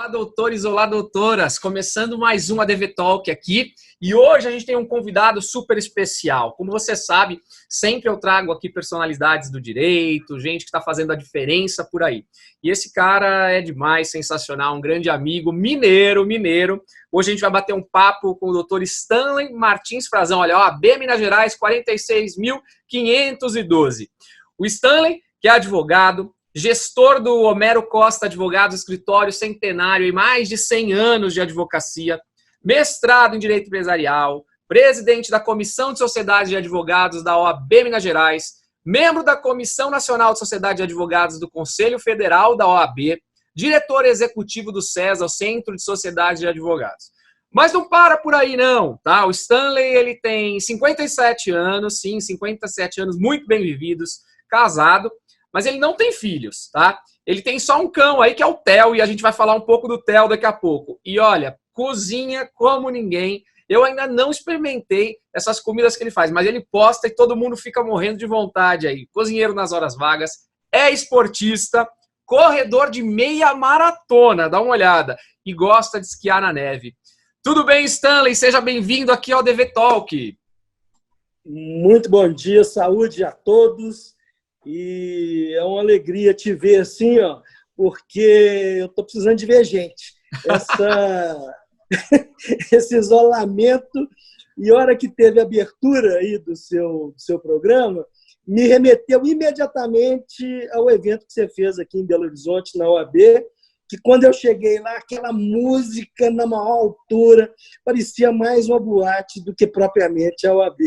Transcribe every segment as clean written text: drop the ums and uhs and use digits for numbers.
Olá, doutores, olá, doutoras. Começando mais um ADV Talk aqui. E hoje a gente tem um convidado super especial. Como você sabe, sempre eu trago aqui personalidades do direito, gente que está fazendo a diferença por aí. E esse cara é demais, sensacional, um grande amigo, mineiro. Hoje a gente vai bater um papo com o doutor Stanley Martins Frazão. Olha, OAB Minas Gerais, 46.512. O Stanley, que é advogado, gestor do Homero Costa Advogados, escritório centenário e mais de 100 anos de advocacia, mestrado em Direito Empresarial, presidente da Comissão de Sociedade de Advogados da OAB Minas Gerais, membro da Comissão Nacional de Sociedade de Advogados do Conselho Federal da OAB, diretor executivo do CESA, o Centro de Sociedade de Advogados. Mas não para por aí não, tá? O Stanley, ele tem 57 anos, sim, 57 anos muito bem vividos, casado, mas ele não tem filhos, tá? Ele tem só um cão aí, que é o Theo, e a gente vai falar um pouco do Theo daqui a pouco. E olha, cozinha como ninguém. Eu ainda não experimentei essas comidas que ele faz, mas ele posta e todo mundo fica morrendo de vontade aí. Cozinheiro nas horas vagas, é esportista, corredor de meia maratona, dá uma olhada, e gosta de esquiar na neve. Tudo bem, Stanley? Seja bem-vindo aqui ao ADV Talk. Muito bom dia, saúde a todos. E é uma alegria te ver assim, ó, porque eu estou precisando de ver gente. Esse isolamento, e a hora que teve a abertura aí do seu programa, me remeteu imediatamente ao evento que você fez aqui em Belo Horizonte, na OAB, que quando eu cheguei lá, aquela música na maior altura, parecia mais uma boate do que propriamente a OAB.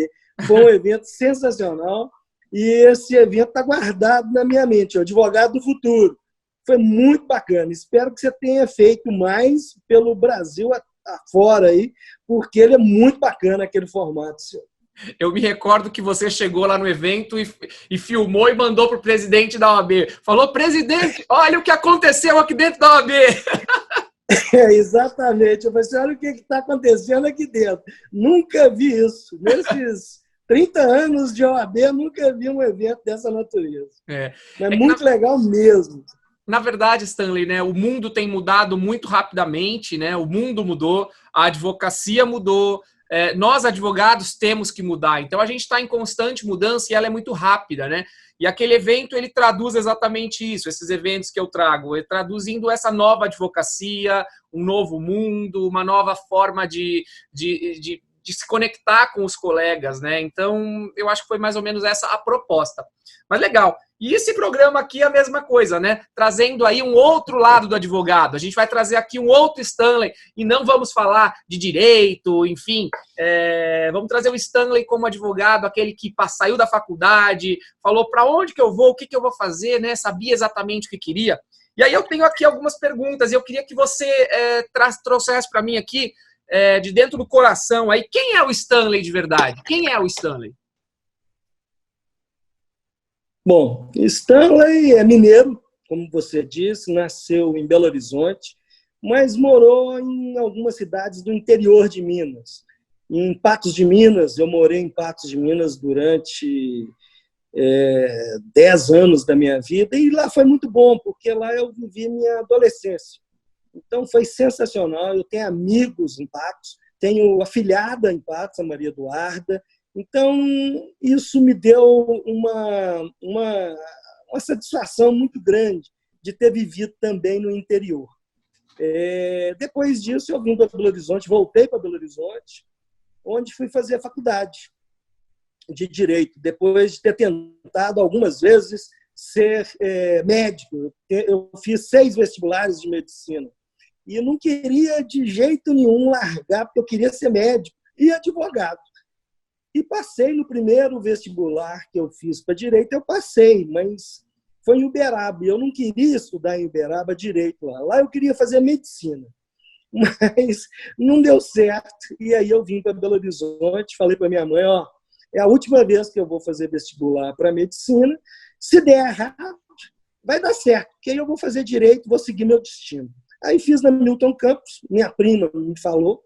Foi um evento sensacional. E esse evento está guardado na minha mente, o Advogado do Futuro. Foi muito bacana. Espero que você tenha feito mais pelo Brasil afora aí, porque ele é muito bacana, aquele formato seu. Eu me recordo que você chegou lá no evento e filmou e mandou para o presidente da OAB. Falou, presidente, olha o que aconteceu aqui dentro da OAB. Exatamente. Eu falei assim, olha o que está acontecendo aqui dentro. Nunca vi isso. Nesses 30 anos de OAB, eu nunca vi um evento dessa natureza. É muito legal mesmo. Na verdade, Stanley, né, o mundo tem mudado muito rapidamente, né? O mundo mudou, a advocacia mudou, nós, advogados, temos que mudar. Então, a gente está em constante mudança e ela é muito rápida, né? E aquele evento, ele traduz exatamente isso, esses eventos que eu trago, traduzindo essa nova advocacia, um novo mundo, uma nova forma de se conectar com os colegas, né? Então, eu acho que foi mais ou menos essa a proposta. Mas legal. E esse programa aqui é a mesma coisa, né? Trazendo aí um outro lado do advogado. A gente vai trazer aqui um outro Stanley e não vamos falar de direito, enfim. Vamos trazer o Stanley como advogado, aquele que saiu da faculdade, falou para onde que eu vou, o que eu vou fazer, né? Sabia exatamente o que queria. E aí eu tenho aqui algumas perguntas e eu queria que você trouxesse para mim aqui de dentro do coração aí, quem é o Stanley de verdade? Quem é o Stanley? Bom, Stanley é mineiro, como você disse, nasceu em Belo Horizonte, mas morou em algumas cidades do interior de Minas. Em Patos de Minas, eu morei em Patos de Minas durante 10 anos da minha vida, e lá foi muito bom, porque lá eu vivi minha adolescência. Então, foi sensacional. Eu tenho amigos em Patos, tenho afilhada em Patos, a Maria Eduarda. Então, isso me deu uma satisfação muito grande de ter vivido também no interior. Depois disso, eu vim para Belo Horizonte, voltei para Belo Horizonte, onde fui fazer a faculdade de Direito, depois de ter tentado algumas vezes ser médico. Eu fiz 6 vestibulares de medicina. E eu não queria de jeito nenhum largar, porque eu queria ser médico e advogado. E passei no primeiro vestibular que eu fiz para Direito, eu passei, mas foi em Uberaba. Eu não queria estudar em Uberaba Direito lá. Lá eu queria fazer medicina. Mas não deu certo. E aí eu vim para Belo Horizonte, falei para minha mãe, é a última vez que eu vou fazer vestibular para medicina. Se der errado, vai dar certo, porque aí eu vou fazer Direito, vou seguir meu destino. Aí fiz na Milton Campos, minha prima me falou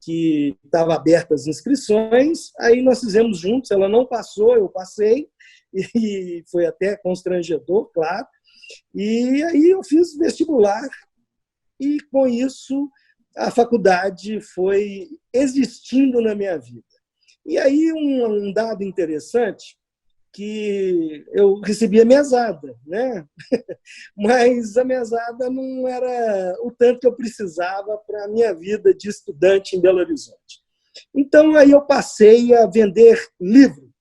que estava aberta as inscrições, aí nós fizemos juntos, ela não passou, eu passei, e foi até constrangedor, claro, e aí eu fiz vestibular e, com isso, a faculdade foi existindo na minha vida. E aí, um dado interessante, que eu recebia mesada, né? Mas a mesada não era o tanto que eu precisava para a minha vida de estudante em Belo Horizonte. Então, aí eu passei a vender livro.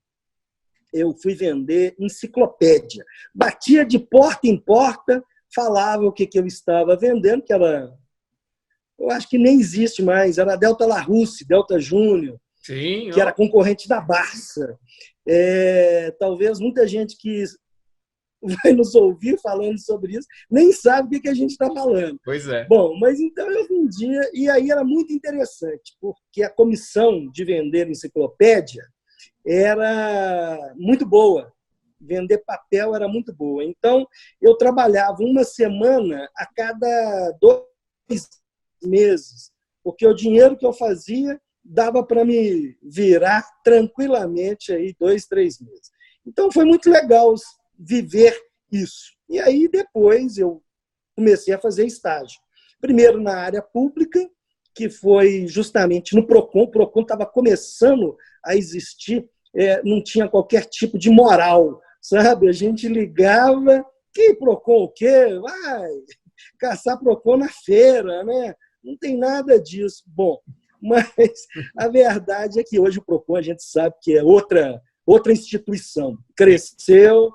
Eu fui vender enciclopédia. Batia de porta em porta, falava o que eu estava vendendo, que era... Eu acho que nem existe mais. Era a Delta Larousse, Delta Júnior, Sim, que era concorrente da Barça. Talvez muita gente que vai nos ouvir falando sobre isso nem sabe o que a gente está falando. Pois é. Bom, mas então eu vendia, e aí era muito interessante, porque a comissão de vender enciclopédia era muito boa. Vender papel era muito boa. Então, eu trabalhava uma semana a cada 2 meses, porque o dinheiro que eu fazia dava para me virar tranquilamente aí 2, 3 meses. Então, foi muito legal viver isso. E aí, depois, eu comecei a fazer estágio. Primeiro na área pública, que foi justamente no PROCON. O PROCON estava começando a existir, não tinha qualquer tipo de moral, sabe? A gente ligava, que PROCON o quê? Vai caçar PROCON na feira, né? Não tem nada disso. Bom, mas a verdade é que hoje o PROCON a gente sabe que é outra instituição. Cresceu,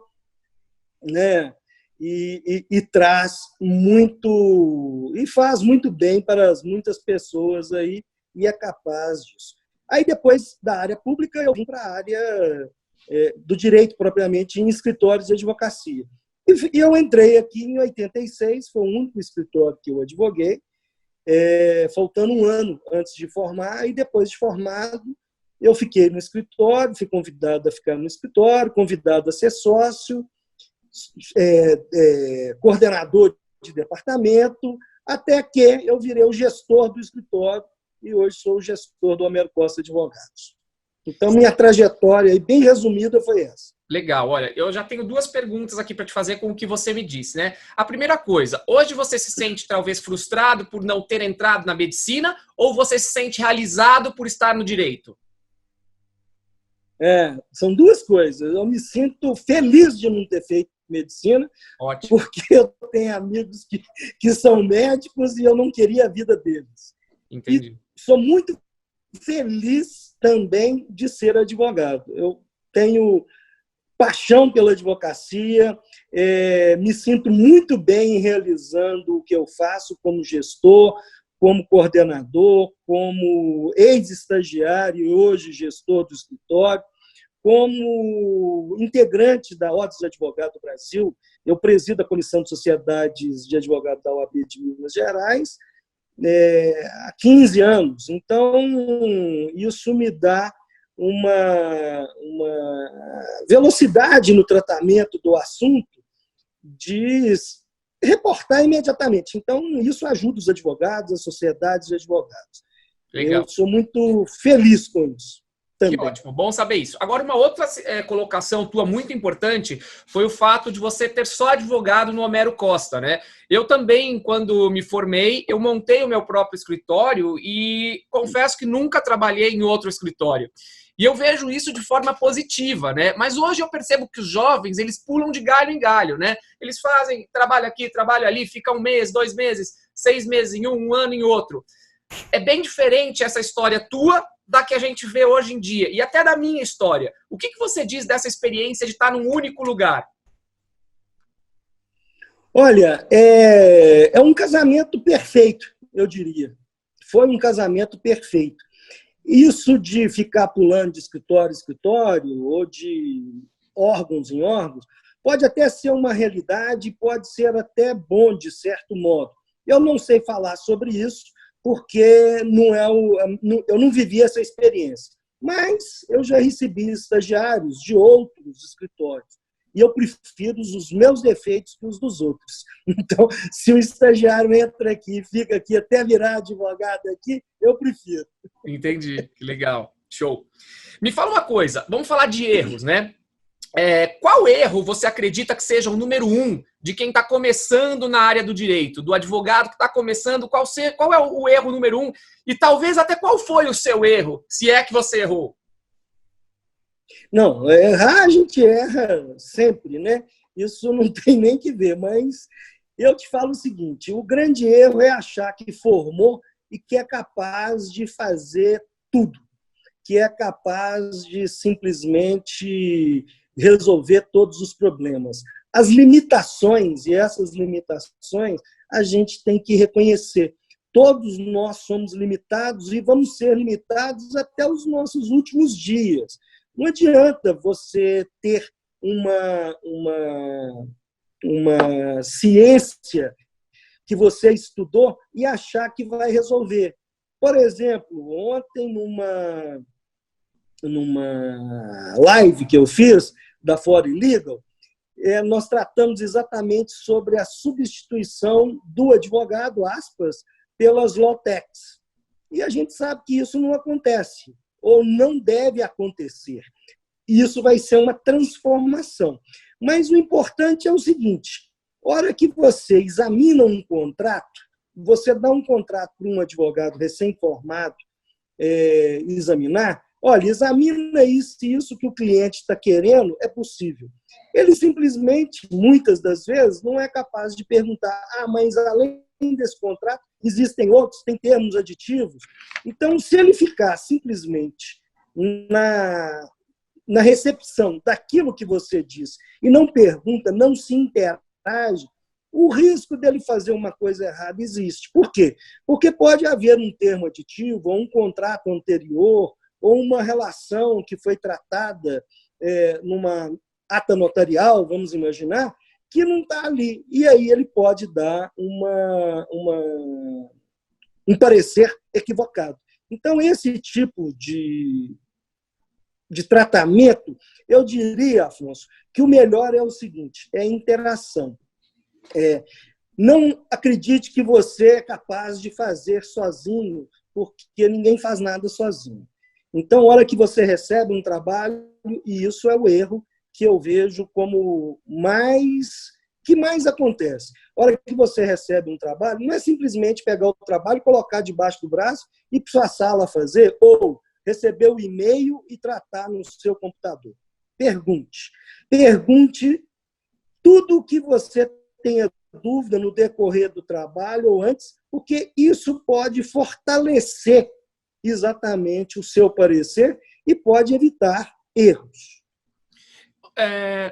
né? E traz muito, e faz muito bem para muitas pessoas aí, e é capaz disso. Aí, depois da área pública, eu vim para a área do direito, propriamente, em escritórios de advocacia. E eu entrei aqui em 86, foi o único escritório que eu advoguei, faltando 1 ano antes de formar, e depois de formado, eu fiquei no escritório, fui convidado a ficar no escritório, convidado a ser sócio, coordenador de departamento, até que eu virei o gestor do escritório e hoje sou o gestor do Homero Costa Advogados. Então, minha trajetória, bem resumida, foi essa. Legal, olha, eu já tenho 2 perguntas aqui para te fazer com o que você me disse, né? A primeira coisa, hoje você se sente talvez frustrado por não ter entrado na medicina ou você se sente realizado por estar no direito? São 2 coisas. Eu me sinto feliz de não ter feito medicina, ótimo, porque eu tenho amigos que são médicos e eu não queria a vida deles. Entendi. E sou muito feliz também de ser advogado. Eu tenho paixão pela advocacia, me sinto muito bem realizando o que eu faço como gestor, como coordenador, como ex-estagiário e hoje gestor do escritório, como integrante da Ordem dos Advogados do Brasil. Eu presido a Comissão de Sociedades de Advogados da OAB de Minas Gerais há 15 anos. Então, isso me dá uma velocidade no tratamento do assunto de reportar imediatamente. Então, isso ajuda os advogados, as sociedades de advogados. Legal. Eu sou muito feliz com isso. Também. Que ótimo, bom saber isso. Agora, uma outra colocação tua muito importante foi o fato de você ter só advogado no Homero Costa, né? Eu também, quando me formei, eu montei o meu próprio escritório e confesso que nunca trabalhei em outro escritório. E eu vejo isso de forma positiva, né? Mas hoje eu percebo que os jovens, eles pulam de galho em galho, né? Eles fazem trabalho aqui, trabalho ali, fica 1 mês, 2 meses, 6 meses em um ano em outro. É bem diferente essa história tua da que a gente vê hoje em dia, e até da minha história. O que você diz dessa experiência de estar num único lugar? Olha, é um casamento perfeito, eu diria. Foi um casamento perfeito. Isso de ficar pulando de escritório em escritório ou de órgãos em órgãos pode até ser uma realidade, pode ser até bom de certo modo. Eu não sei falar sobre isso, porque eu não vivi essa experiência. Mas eu já recebi estagiários de outros escritórios. E eu prefiro os meus defeitos que os dos outros. Então, se o estagiário entra aqui e fica aqui até virar advogado aqui, eu prefiro. Entendi, que legal. Show. Me fala uma coisa, vamos falar de erros, né? Qual erro você acredita que seja o número 1 de quem está começando na área do direito, do advogado que está começando, qual é o erro número 1 e talvez até qual foi o seu erro, se é que você errou? Não, errar a gente erra sempre, né? Isso não tem nem que ver, mas eu te falo o seguinte, o grande erro é achar que formou e que é capaz de fazer tudo, que é capaz de simplesmente resolver todos os problemas. As limitações, e essas limitações a gente tem que reconhecer. Todos nós somos limitados e vamos ser limitados até os nossos últimos dias. Não adianta você ter uma ciência que você estudou e achar que vai resolver. Por exemplo, ontem, numa live que eu fiz da Fora Legal, nós tratamos exatamente sobre a substituição do advogado, aspas, pelas law-techs. E a gente sabe que isso não acontece, ou não deve acontecer. Isso vai ser uma transformação. Mas o importante é o seguinte, a hora que você examina um contrato, você dá um contrato para um advogado recém-formado examinar, olha, examina isso e isso que o cliente está querendo é possível. Ele simplesmente, muitas das vezes, não é capaz de perguntar, mas além desse contrato, existem outros, tem termos aditivos. Então, se ele ficar simplesmente na recepção daquilo que você diz e não pergunta, não se interage, o risco dele fazer uma coisa errada existe. Por quê? Porque pode haver um termo aditivo, ou um contrato anterior, ou uma relação que foi tratada numa ata notarial, vamos imaginar, que não está ali. E aí ele pode dar um parecer equivocado. Então, esse tipo de tratamento, eu diria, Afonso, que o melhor é o seguinte, é a interação. Não acredite que você é capaz de fazer sozinho, porque ninguém faz nada sozinho. Então, a hora que você recebe um trabalho, e isso é o erro que eu vejo como que mais acontece. A hora que você recebe um trabalho, não é simplesmente pegar o trabalho, colocar debaixo do braço e ir para sua sala fazer, ou receber o e-mail e tratar no seu computador. Pergunte. Pergunte tudo o que você tenha dúvida no decorrer do trabalho ou antes, porque isso pode fortalecer exatamente o seu parecer e pode evitar erros.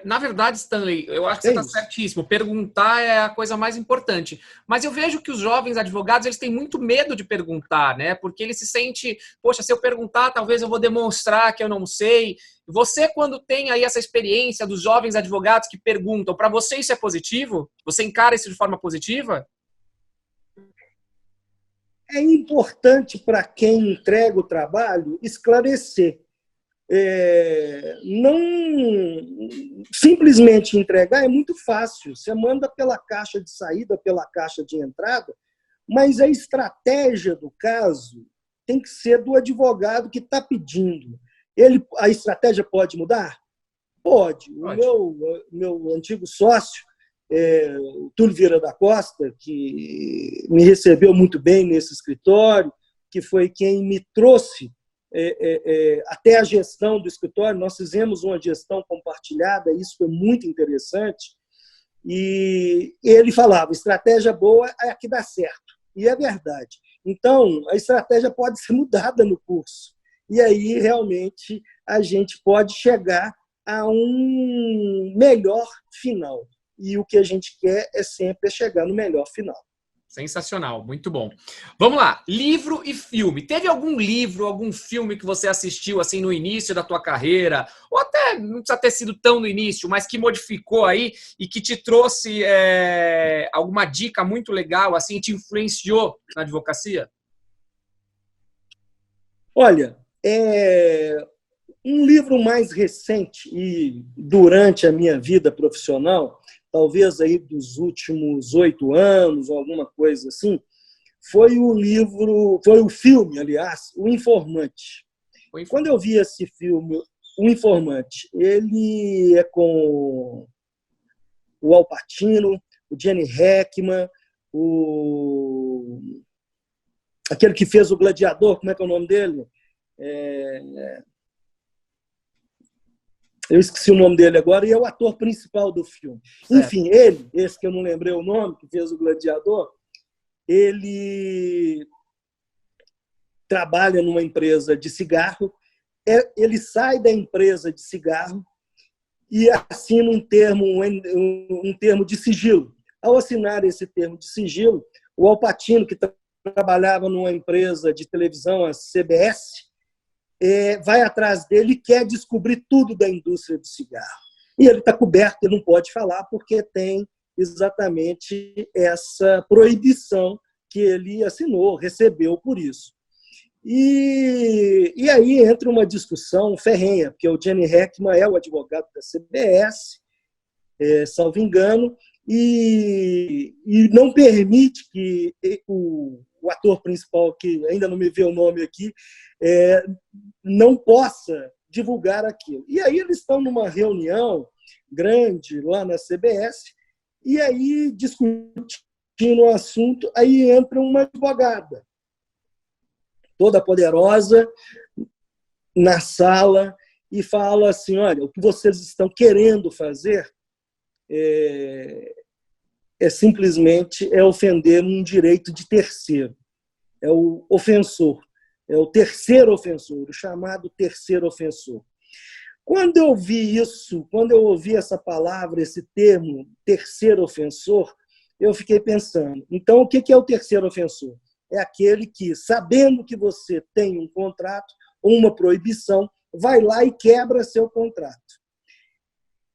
Na verdade, Stanley, eu acho que você está certíssimo. Perguntar é a coisa mais importante. Mas eu vejo que os jovens advogados eles têm muito medo de perguntar, né? Porque eles se sentem, poxa, se eu perguntar, talvez eu vou demonstrar que eu não sei. Você, quando tem aí essa experiência dos jovens advogados que perguntam, para você isso é positivo? Você encara isso de forma positiva? É importante para quem entrega o trabalho esclarecer. Não simplesmente entregar é muito fácil. Você manda pela caixa de saída, pela caixa de entrada, mas a estratégia do caso tem que ser do advogado que está pedindo. A estratégia pode mudar? Pode. O meu antigo sócio, o Túlio Vieira da Costa, que me recebeu muito bem nesse escritório, que foi quem me trouxe até a gestão do escritório, nós fizemos uma gestão compartilhada, isso foi muito interessante, e ele falava, estratégia boa é a que dá certo, e é verdade. Então, a estratégia pode ser mudada no curso, e aí realmente a gente pode chegar a um melhor final, e o que a gente quer é sempre chegar no melhor final. Sensacional, muito bom. Vamos lá, livro e filme. Teve algum livro, algum filme que você assistiu assim no início da tua carreira, ou até não precisa ter sido tão no início, mas que modificou aí e que te trouxe alguma dica muito legal, assim, te influenciou na advocacia? Olha, um livro mais recente e durante a minha vida profissional, talvez aí dos últimos 8 anos, ou alguma coisa assim, foi o filme, aliás, O Informante. Quando eu vi esse filme, O Informante, ele é com o Al Pacino, o Gene Hackman, aquele que fez o Gladiador, como é que é o nome dele? Eu esqueci o nome dele agora, e é o ator principal do filme. Certo. Enfim, esse que eu não lembrei o nome, que fez o Gladiador, ele trabalha numa empresa de cigarro, ele sai da empresa de cigarro e assina um termo de sigilo. Ao assinar esse termo de sigilo, o Al Pacino, que trabalhava numa empresa de televisão, a CBS, vai atrás dele e quer descobrir tudo da indústria do cigarro. E ele está coberto, ele não pode falar, porque tem exatamente essa proibição que ele assinou, recebeu por isso. E aí entra uma discussão ferrenha, porque o Gene Hackman é o advogado da CBS, salvo engano, e não permite que o ator principal, que ainda não me vê o nome aqui, não possa divulgar aquilo. E aí eles estão numa reunião grande lá na CBS, e aí discutindo o assunto, aí entra uma advogada, toda poderosa, na sala, e fala assim: olha, o que vocês estão querendo fazer simplesmente ofender um direito de terceiro. É o ofensor, é o terceiro ofensor, o chamado terceiro ofensor. Quando eu vi isso, quando eu ouvi essa palavra, esse termo, terceiro ofensor, eu fiquei pensando, então o que é o terceiro ofensor? É aquele que, sabendo que você tem um contrato ou uma proibição, vai lá e quebra seu contrato.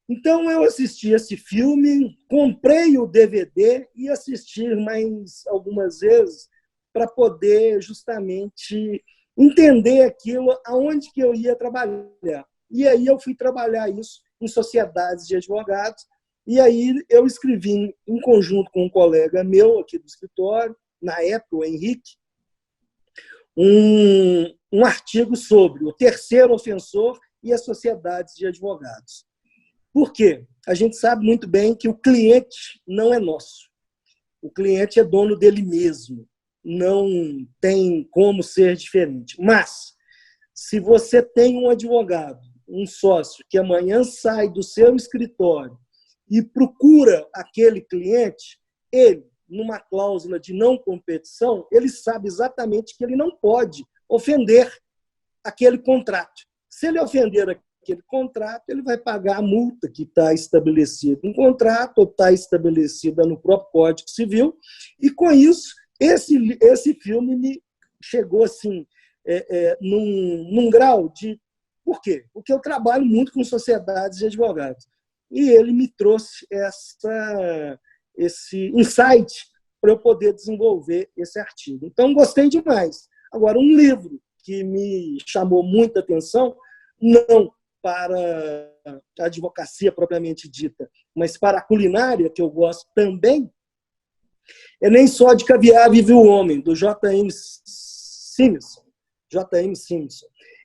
Então, eu assisti esse filme, comprei o DVD e assisti mais algumas vezes para poder justamente entender aquilo, aonde que eu ia trabalhar. E aí eu fui trabalhar isso em sociedades de advogados, e aí eu escrevi em conjunto com um colega meu aqui do escritório, na época, o Henrique, um artigo sobre o terceiro ofensor e as sociedades de advogados. Por quê? A gente sabe muito bem que o cliente não é nosso. O cliente é dono dele mesmo. Não tem como ser diferente. Mas, se você tem um advogado, um sócio, que amanhã sai do seu escritório e procura aquele cliente, ele, numa cláusula de não competição, ele sabe exatamente que ele não pode ofender aquele contrato. Se ele ofender aquele contrato, ele vai pagar a multa que está estabelecida em contrato ou está estabelecida no próprio Código Civil. E, com isso, esse filme me chegou assim, num grau de... Por quê? Porque eu trabalho muito com sociedades de advogados. E ele me trouxe esse insight para eu poder desenvolver esse artigo. Então, gostei demais. Agora, um livro que me chamou muita atenção, não para a advocacia propriamente dita, mas para a culinária, que eu gosto também, é Nem Só de Caviar Vive o Homem, do J.M. Simpson.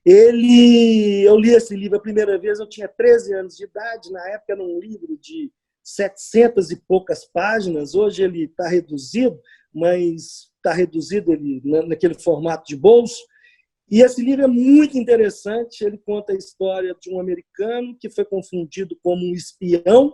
Eu li esse livro a primeira vez, eu tinha 13 anos de idade, na época era um livro de 700 e poucas páginas, hoje ele está reduzido, mas está reduzido ele naquele formato de bolso. E esse livro é muito interessante, ele conta a história de um americano que foi confundido como um espião,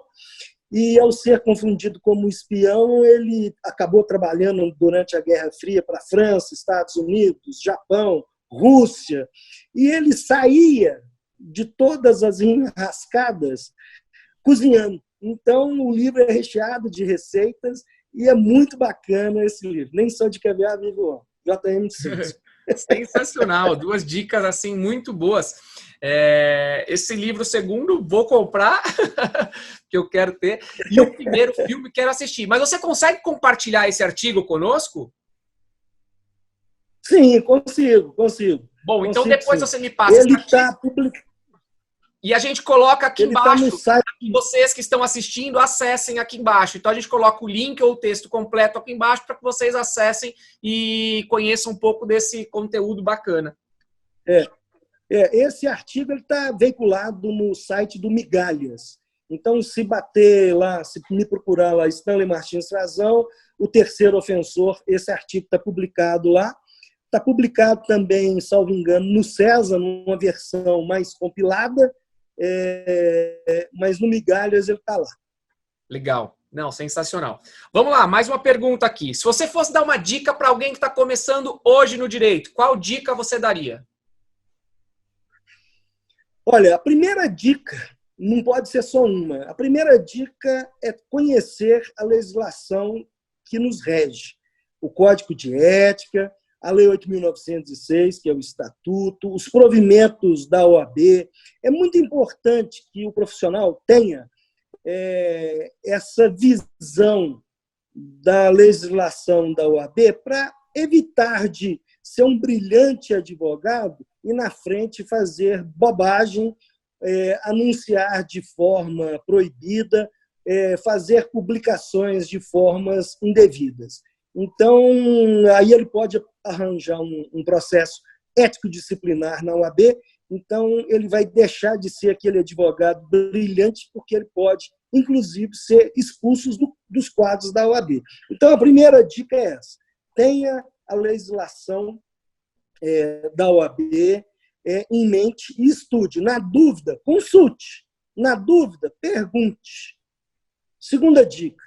e ao ser confundido como um espião, ele acabou trabalhando durante a Guerra Fria para a França, Estados Unidos, Japão, Rússia, e ele saía de todas as enrascadas cozinhando. Então, o livro é recheado de receitas e é muito bacana esse livro. Nem Só de Caviar Vive o Homem, J.M. Simpson. Sensacional, duas dicas assim muito boas. Esse livro, segundo, vou comprar, que eu quero ter, e o primeiro filme quero assistir. Mas você consegue compartilhar esse artigo conosco? Sim, consigo. Bom, então depois você me passa esse artigo. Ele está publicado. E a gente coloca aqui embaixo, tá vocês que estão assistindo, acessem aqui embaixo. Então a gente coloca o link ou o texto completo aqui embaixo para que vocês acessem e conheçam um pouco desse conteúdo bacana. Esse artigo está veiculado no site do Migalhas. Então, se bater lá, se me procurar lá, Stanley Martins Frazão, o terceiro ofensor, esse artigo está publicado lá. Está publicado também, salvo engano, no César, numa versão mais compilada, mas no Migalhas ele está lá. Legal. Não, sensacional. Vamos lá, mais uma pergunta aqui. Se você fosse dar uma dica para alguém que está começando hoje no direito, qual dica você daria? Olha, a primeira dica não pode ser só uma. A primeira dica é conhecer a legislação que nos rege. O Código de Ética, a Lei 8.906, que é o Estatuto, os provimentos da OAB. É muito importante que o profissional tenha essa visão da legislação da OAB para evitar de ser um brilhante advogado e, na frente, fazer bobagem, anunciar de forma proibida, fazer publicações de formas indevidas. Então, aí ele pode arranjar um processo ético-disciplinar na OAB, então ele vai deixar de ser aquele advogado brilhante, porque ele pode, inclusive, ser expulso dos quadros da OAB. Então, a primeira dica é essa: tenha a legislação da OAB em mente e estude. Na dúvida, consulte. Na dúvida, pergunte. Segunda dica: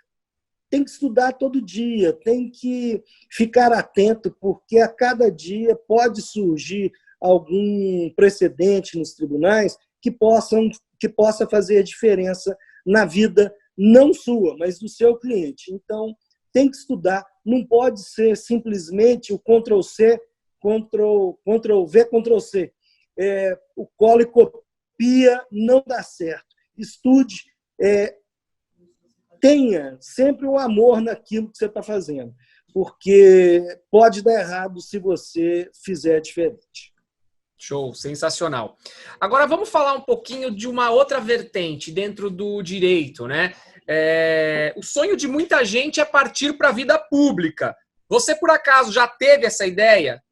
tem que estudar todo dia, tem que ficar atento, porque a cada dia pode surgir algum precedente nos tribunais que possa fazer diferença na vida, não sua, mas do seu cliente. Então, tem que estudar, não pode ser simplesmente o Ctrl+C, Ctrl+V, Ctrl+C. O cola e copia não dá certo. Estude, tenha sempre o amor naquilo que você está fazendo, porque pode dar errado se você fizer diferente. Show, sensacional. Agora vamos falar um pouquinho de uma outra vertente dentro do direito, né? O sonho de muita gente é partir para a vida pública. Você, por acaso, já teve essa ideia?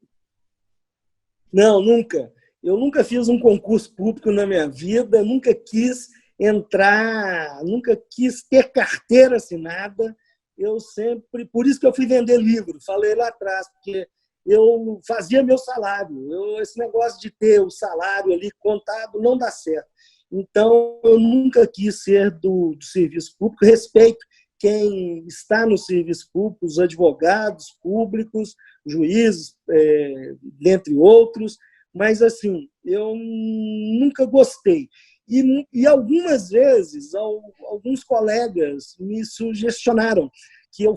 Não, nunca. Eu nunca fiz um concurso público na minha vida, nunca quis entrar, nunca quis ter carteira assinada. Eu sempre, por isso que eu fui vender livro, falei lá atrás, porque eu fazia meu salário. Esse negócio de ter o salário ali contado não dá certo. Então, eu nunca quis ser do serviço público. Respeito quem está no serviço público, os advogados públicos, juízes, dentre outros, mas, assim, eu nunca gostei. E algumas vezes, alguns colegas me sugestionaram que eu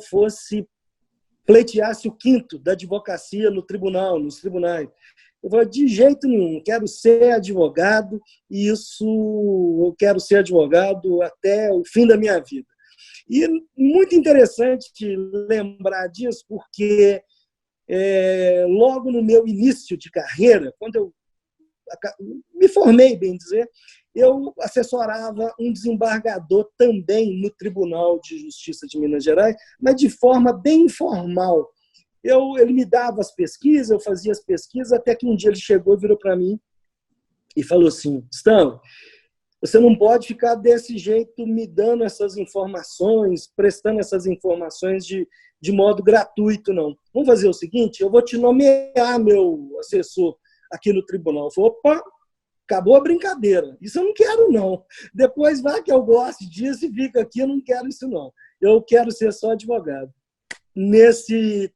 pleiteasse o quinto da advocacia nos tribunais. Eu falei, de jeito nenhum, quero ser advogado, e eu quero ser advogado até o fim da minha vida. E muito interessante lembrar disso, porque logo no meu início de carreira, quando eu me formei, bem dizer, eu assessorava um desembargador também no Tribunal de Justiça de Minas Gerais, mas de forma bem informal. Ele me dava as pesquisas, eu fazia as pesquisas, até que um dia ele chegou e virou para mim e falou assim: Stanley, você não pode ficar desse jeito me dando essas informações, prestando essas informações de modo gratuito, não. Vamos fazer o seguinte, eu vou te nomear meu assessor aqui no tribunal. Eu falei, opa, acabou a brincadeira. Isso eu não quero, não. Depois vai que eu gosto disso e fica aqui, eu não quero isso, não. Eu quero ser só advogado. Nesse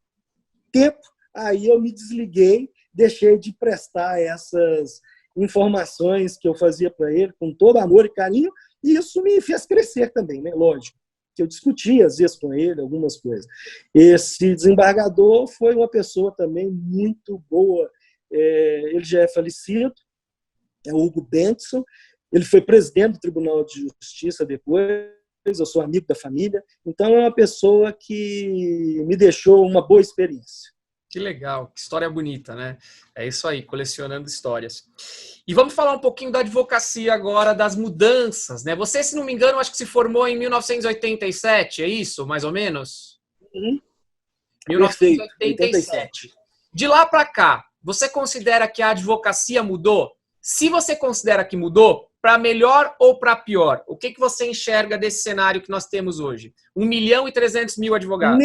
tempo, aí eu me desliguei, deixei de prestar essas informações que eu fazia para ele com todo amor e carinho, e isso me fez crescer também, né? Lógico, que eu discutia às vezes com ele algumas coisas. Esse desembargador foi uma pessoa também muito boa. Ele já é falecido, é o Hugo Bentson. Ele foi presidente do Tribunal de Justiça depois, eu sou amigo da família, então é uma pessoa que me deixou uma boa experiência. Que legal, que história bonita, né? É isso aí, colecionando histórias. E vamos falar um pouquinho da advocacia agora, das mudanças, né? Você, se não me engano, acho que se formou em 1987, é isso, mais ou menos? Uhum. 1987. De lá para cá, você considera que a advocacia mudou? Se você considera que mudou, para melhor ou para pior? O que você enxerga desse cenário que nós temos hoje? 1.300.000 advogados.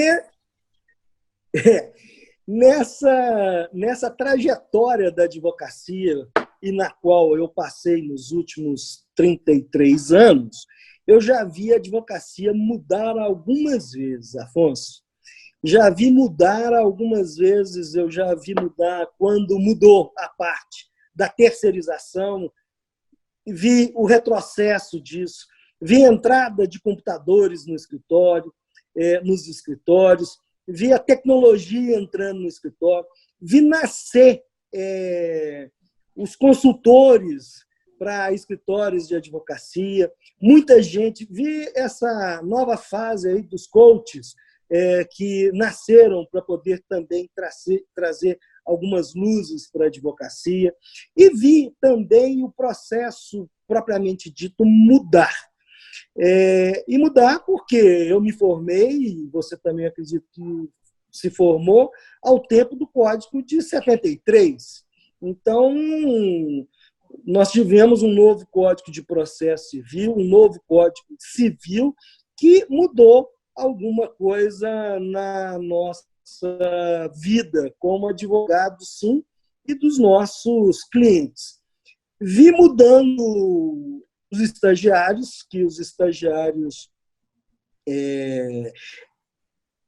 Nessa trajetória da advocacia, e na qual eu passei nos últimos 33 anos, eu já vi a advocacia mudar algumas vezes, Afonso. Já vi mudar algumas vezes, eu já vi mudar quando mudou a parte da terceirização, vi o retrocesso disso, vi a entrada de computadores no escritório, nos escritórios, vi a tecnologia entrando no escritório, vi nascer os consultores para escritórios de advocacia, muita gente, vi essa nova fase aí dos coaches que nasceram para poder também trazer algumas luzes para a advocacia, e vi também o processo propriamente dito mudar. E mudar porque eu me formei, e você também acredito que se formou, ao tempo do Código de 73. Então, nós tivemos um novo Código de Processo Civil, um novo Código Civil, que mudou alguma coisa na nossa vida como advogado, sim, e dos nossos clientes. Vi mudando os estagiários, que os estagiários,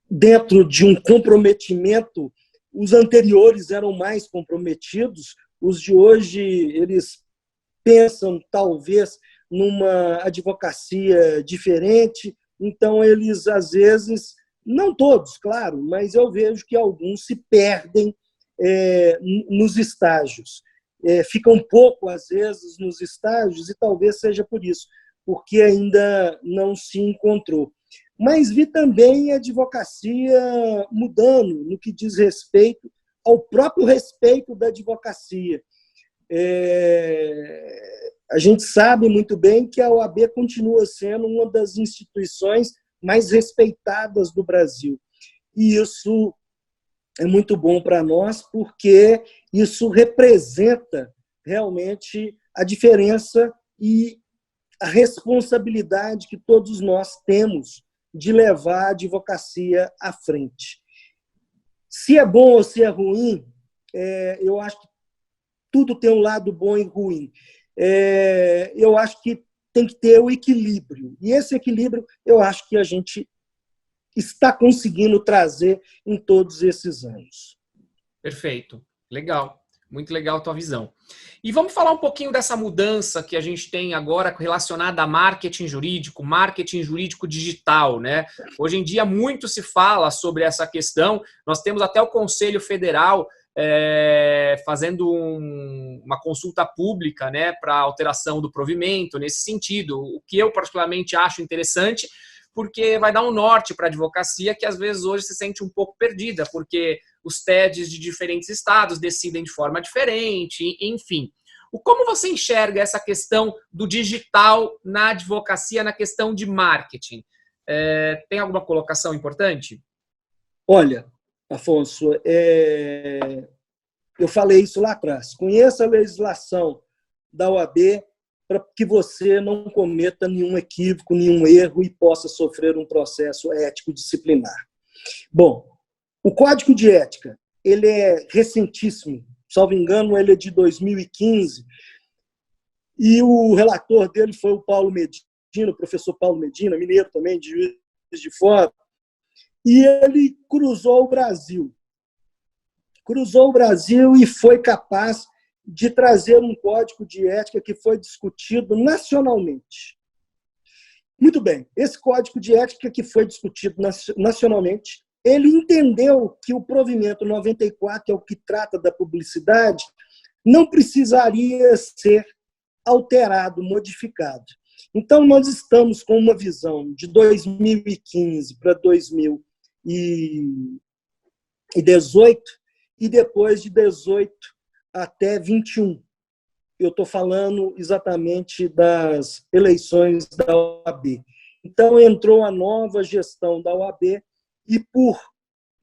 dentro de um comprometimento, os anteriores eram mais comprometidos, os de hoje, eles pensam, talvez, numa advocacia diferente, então eles, às vezes, não todos, claro, mas eu vejo que alguns se perdem nos estágios. Ficam um pouco, às vezes, nos estágios, e talvez seja por isso, porque ainda não se encontrou. Mas vi também a advocacia mudando no que diz respeito ao próprio respeito da advocacia. A gente sabe muito bem que a OAB continua sendo uma das instituições mais respeitadas do Brasil. E isso é muito bom para nós, porque isso representa realmente a diferença e a responsabilidade que todos nós temos de levar a advocacia à frente. Se é bom ou se é ruim, eu acho que tudo tem um lado bom e ruim. Eu acho que tem que ter o equilíbrio. E esse equilíbrio, eu acho que a gente está conseguindo trazer em todos esses anos. Perfeito. Legal. Muito legal a tua visão. E vamos falar um pouquinho dessa mudança que a gente tem agora relacionada a marketing jurídico digital, né? Hoje em dia muito se fala sobre essa questão. Nós temos até o Conselho Federal fazendo uma consulta pública, né, para alteração do provimento nesse sentido, o que eu particularmente acho interessante, porque vai dar um norte para a advocacia que às vezes hoje se sente um pouco perdida, porque os TEDs de diferentes estados decidem de forma diferente, enfim. Como você enxerga essa questão do digital na advocacia, na questão de marketing? Tem alguma colocação importante? Olha, Afonso, eu falei isso lá atrás. Conheça a legislação da OAB para que você não cometa nenhum equívoco, nenhum erro e possa sofrer um processo ético disciplinar. Bom, o Código de Ética, ele é recentíssimo, salvo engano, ele é de 2015, e o relator dele foi o Paulo Medina, o professor Paulo Medina, mineiro também, de Juiz de Fora, e ele cruzou o Brasil e foi capaz de trazer um código de ética que foi discutido nacionalmente. Muito bem, esse código de ética que foi discutido nacionalmente, ele entendeu que o provimento 94, que é o que trata da publicidade, não precisaria ser alterado, modificado. Então, nós estamos com uma visão de 2015 para 2018, e depois de 18 até 21. Eu estou falando exatamente das eleições da OAB. Então, entrou a nova gestão da OAB e, por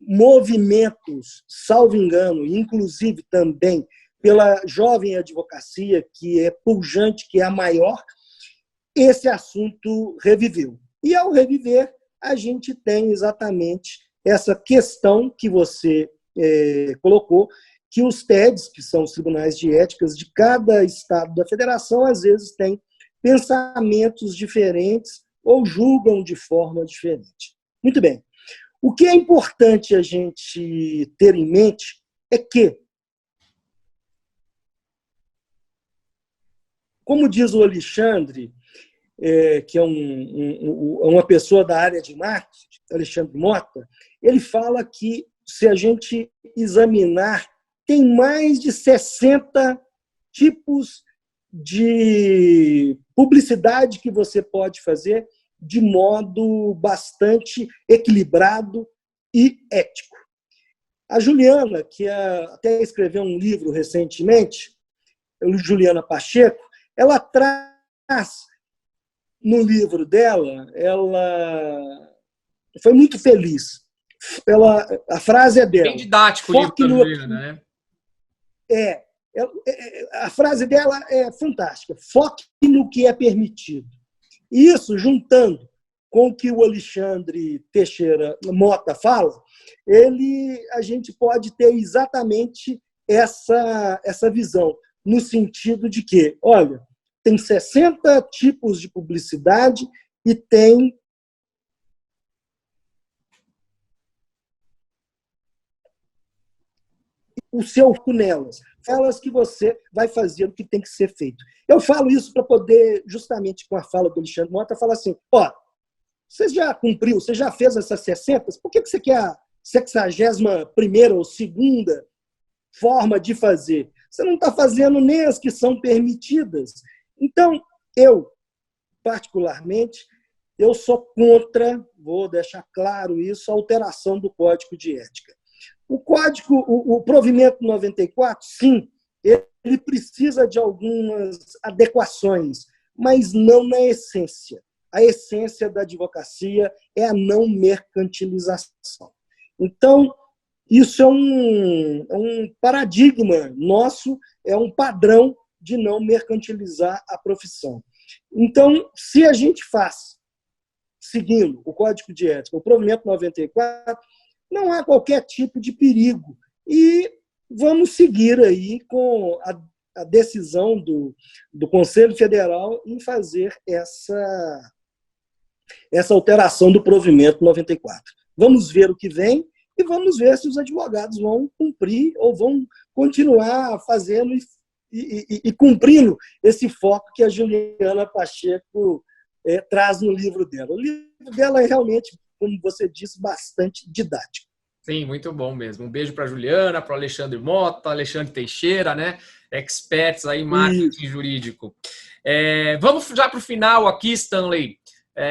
movimentos, salvo engano, inclusive também pela jovem advocacia, que é pujante, que é a maior, esse assunto reviveu. E, ao reviver, a gente tem exatamente essa questão que você colocou, que os TEDs, que são os tribunais de éticas de cada estado da federação, às vezes têm pensamentos diferentes ou julgam de forma diferente. Muito bem. O que é importante a gente ter em mente é que, como diz o Alexandre, que é uma pessoa da área de marketing, Alexandre Mota, ele fala que, se a gente examinar, tem mais de 60 tipos de publicidade que você pode fazer de modo bastante equilibrado e ético. A Juliana, que até escreveu um livro recentemente, Juliana Pacheco, ela traz no livro dela, ela foi muito feliz. A frase é dela. Bem didático o livro da Juliana, né? A frase dela é fantástica. Foque no que é permitido. Isso, juntando com o que o Alexandre Teixeira Mota fala, a gente pode ter exatamente essa visão, no sentido de que, olha, tem 60 tipos de publicidade e tem o seu nelas. Elas que você vai fazer o que tem que ser feito. Eu falo isso para poder, justamente com a fala do Alexandre Mota, falar assim, você já cumpriu, você já fez essas 60, por que você quer a 61ª ou 2ª forma de fazer? Você não está fazendo nem as que são permitidas. Então, eu, particularmente, eu sou contra, vou deixar claro isso, a alteração do Código de Ética. O provimento 94, sim, ele precisa de algumas adequações, mas não na essência. A essência da advocacia é a não mercantilização. Então, isso é um paradigma nosso, é um padrão de não mercantilizar a profissão. Então, se a gente faz, seguindo o Código de Ética, o provimento 94, não há qualquer tipo de perigo. E vamos seguir aí com a decisão do Conselho Federal em fazer essa alteração do provimento 94. Vamos ver o que vem e vamos ver se os advogados vão cumprir ou vão continuar fazendo e cumprindo esse foco que a Juliana Pacheco traz no livro dela. O livro dela é realmente, como você disse, bastante didático. Sim, muito bom mesmo. Um beijo para a Juliana, para o Alexandre Mota, Alexandre Teixeira, né? Experts aí em marketing jurídico. Vamos já para o final aqui, Stanley.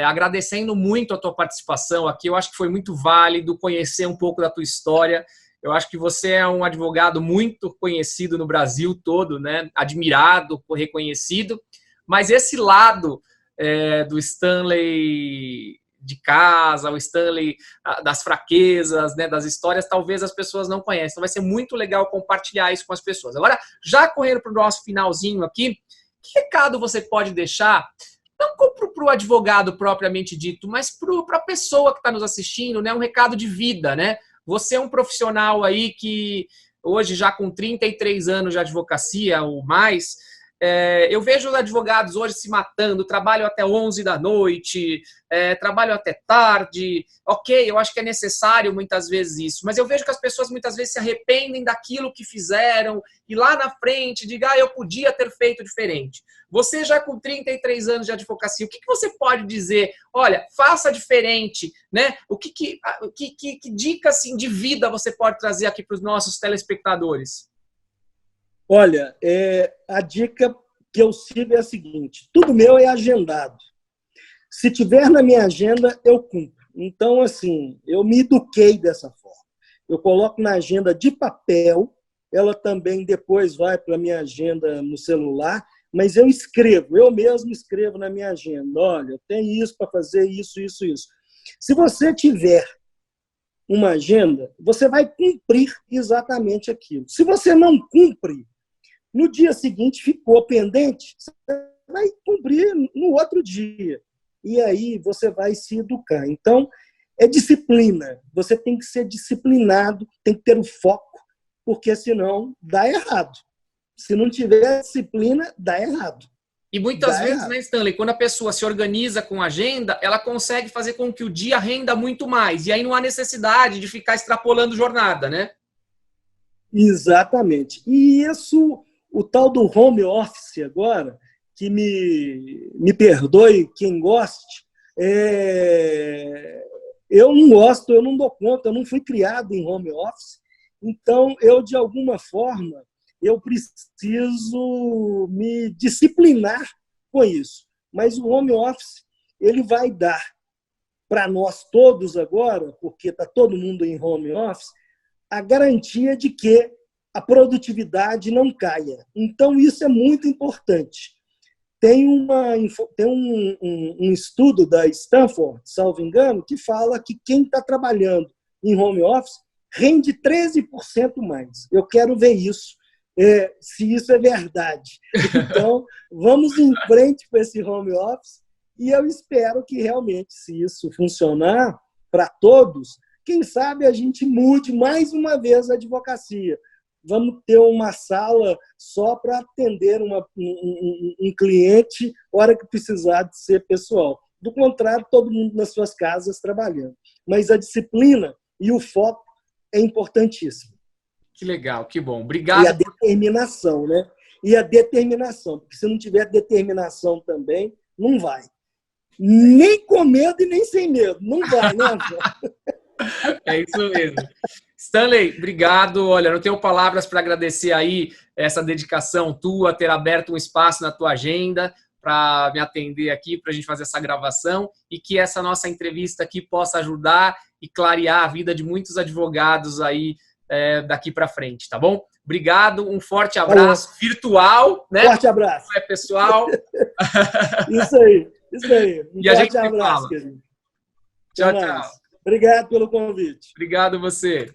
Agradecendo muito a tua participação aqui. Eu acho que foi muito válido conhecer um pouco da tua história. Eu acho que você é um advogado muito conhecido no Brasil todo, né? Admirado, reconhecido. Mas esse lado do Stanley de casa, o Stanley das fraquezas, né, das histórias, talvez as pessoas não conheçam. Então vai ser muito legal compartilhar isso com as pessoas. Agora, já correndo para o nosso finalzinho aqui, que recado você pode deixar, não para o advogado propriamente dito, mas para a pessoa que está nos assistindo, né, um recado de vida, né? Você é um profissional aí que hoje já com 33 anos de advocacia ou mais, eu vejo os advogados hoje se matando, trabalham até 11 da noite, trabalham até tarde. Ok, eu acho que é necessário muitas vezes isso, mas eu vejo que as pessoas muitas vezes se arrependem daquilo que fizeram e lá na frente digam, eu podia ter feito diferente. Você já com 33 anos de advocacia, o que você pode dizer? Olha, faça diferente, né? Que dica assim, de vida você pode trazer aqui para os nossos telespectadores? Olha, a dica que eu sigo é a seguinte: tudo meu é agendado. Se tiver na minha agenda, eu cumpro. Então, assim, eu me eduquei dessa forma. Eu coloco na agenda de papel, ela também depois vai para a minha agenda no celular, mas eu mesmo escrevo na minha agenda. Olha, tem isso para fazer, isso. Se você tiver uma agenda, você vai cumprir exatamente aquilo. Se você não cumpre, No dia seguinte ficou pendente, você vai cumprir no outro dia. E aí você vai se educar. Então, é disciplina. Você tem que ser disciplinado, tem que ter o foco, porque senão dá errado. Se não tiver disciplina, dá errado. E muitas vezes, né, Stanley, quando a pessoa se organiza com a agenda, ela consegue fazer com que o dia renda muito mais. E aí não há necessidade de ficar extrapolando jornada, né? Exatamente. E isso, o tal do home office agora, que me perdoe quem goste, eu não gosto, eu não dou conta, eu não fui criado em home office, então eu, de alguma forma, eu preciso me disciplinar com isso. Mas o home office, ele vai dar para nós todos agora, porque está todo mundo em home office, a garantia de que a produtividade não caia. Então, isso é muito importante. Tem um estudo da Stanford, salvo engano, que fala que quem está trabalhando em home office rende 13% mais. Eu quero ver isso, se isso é verdade. Então, vamos em frente com esse home office e eu espero que realmente, se isso funcionar para todos, quem sabe a gente mude mais uma vez a advocacia. Vamos ter uma sala só para atender um cliente hora que precisar de ser pessoal. Do contrário, todo mundo nas suas casas trabalhando. Mas a disciplina e o foco é importantíssimo. Que legal, que bom. Obrigado. E a determinação, né? E a determinação, porque se não tiver determinação também, não vai. Nem com medo e nem sem medo. Não vai, né, É isso mesmo. Stanley, obrigado. Olha, não tenho palavras para agradecer aí essa dedicação tua, ter aberto um espaço na tua agenda para me atender aqui, para a gente fazer essa gravação e que essa nossa entrevista aqui possa ajudar e clarear a vida de muitos advogados aí daqui para frente, tá bom? Obrigado, um forte abraço virtual, né? Forte abraço. Não é pessoal. Isso aí, isso aí. E a gente abraço, querido. Tchau, tchau. Obrigado pelo convite. Obrigado você.